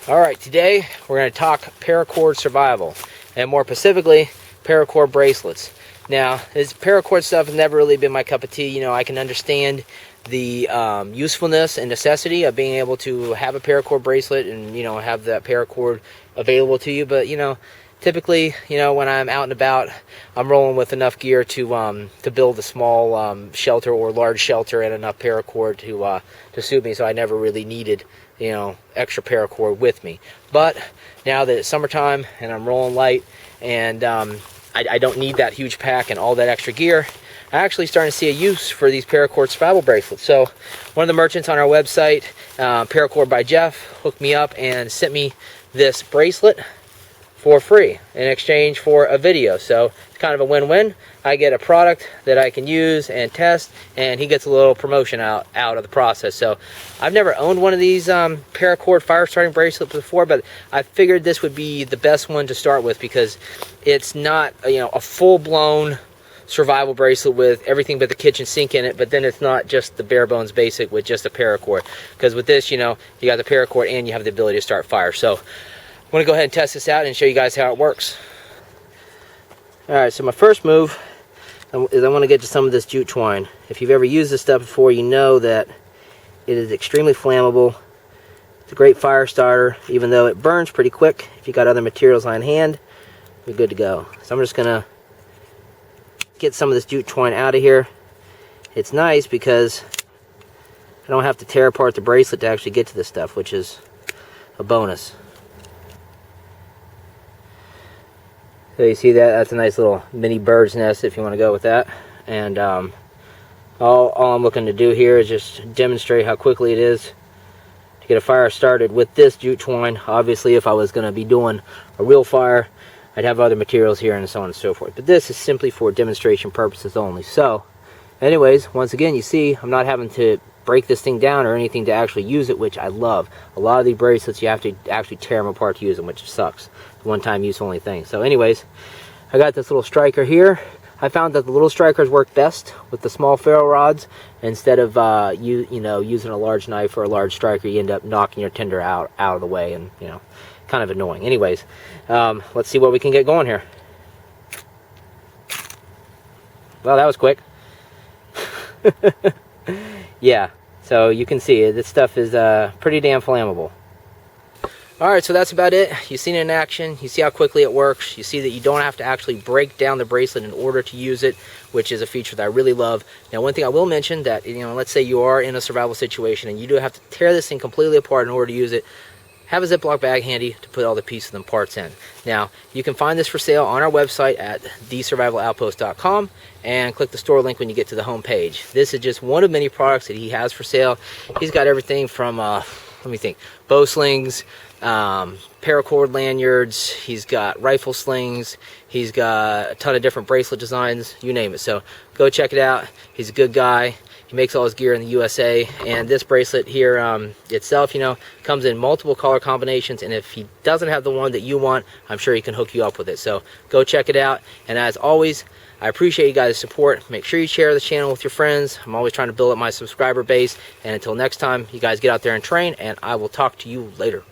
Alright, today we're going to talk paracord survival, and more specifically, paracord bracelets. Now, this paracord stuff has never really been my cup of tea. You know, I can understand the usefulness and necessity of being able to have a paracord bracelet and, you know, have that paracord available to you. But, you know, typically, you know, when I'm out and about, I'm rolling with enough gear to build a small shelter or large shelter and enough paracord to suit me, so I never really needed, you know, extra paracord with me. But now that it's summertime and I'm rolling light and I don't need that huge pack and all that extra gear, I'm actually starting to see a use for these paracord survival bracelets. So one of the merchants on our website, Paracord by Jeff, hooked me up and sent me this bracelet for free in exchange for a video. So it's kind of a win-win. I get a product that I can use and test, and he gets a little promotion out of the process. So I've never owned one of these paracord fire starting bracelets before, but I figured this would be the best one to start with because it's not, you know, a full-blown survival bracelet with everything but the kitchen sink in it, but then it's not just the bare bones basic with just a paracord, because with this, you know, you got the paracord and you have the ability to start fire. So I'm going to go ahead and test this out and show you guys how it works. Alright, so my first move is I want to get to some of this jute twine. If you've ever used this stuff before, you know that it is extremely flammable. It's a great fire starter, even though it burns pretty quick. If you got other materials on hand, you're good to go. So I'm just going to get some of this jute twine out of here. It's nice because I don't have to tear apart the bracelet to actually get to this stuff, which is a bonus. So you see that? That's a nice little mini bird's nest if you want to go with that. And all I'm looking to do here is just demonstrate how quickly it is to get a fire started with this jute twine. Obviously, if I was going to be doing a real fire, I'd have other materials here and so on and so forth. But this is simply for demonstration purposes only. So, anyways, once again, you see, I'm not having to break this thing down or anything to actually use it, which I love. A lot of these bracelets, you have to actually tear them apart to use them, which sucks. One-time use only thing. So anyways, I got this little striker here. I found that the little strikers work best with the small ferro rods instead of you know, using a large knife or a large striker. You end up knocking your tinder out of the way, and, you know, kind of annoying. Anyways, let's see what we can get going here. Well, that was quick. Yeah, so you can see this stuff is pretty damn flammable. Alright, so that's about it. You've seen it in action. You see how quickly it works. You see that you don't have to actually break down the bracelet in order to use it, which is a feature that I really love. Now, one thing I will mention that, you know, let's say you are in a survival situation and you do have to tear this thing completely apart in order to use it. Have a Ziploc bag handy to put all the pieces and parts in. Now, you can find this for sale on our website at thesurvivaloutpost.com and click the store link when you get to the home page. This is just one of many products that he has for sale. He's got everything from, let me think, bow slings, paracord lanyards, he's got rifle slings, he's got a ton of different bracelet designs, you name it. So go check it out. He's a good guy. He makes all his gear in the USA, and this bracelet here itself, you know, comes in multiple color combinations, and if he doesn't have the one that you want, I'm sure he can hook you up with it. So go check it out, and as always, I appreciate you guys' support. Make sure you share the channel with your friends. I'm always trying to build up my subscriber base, and until next time, you guys get out there and train, and I will talk to you later.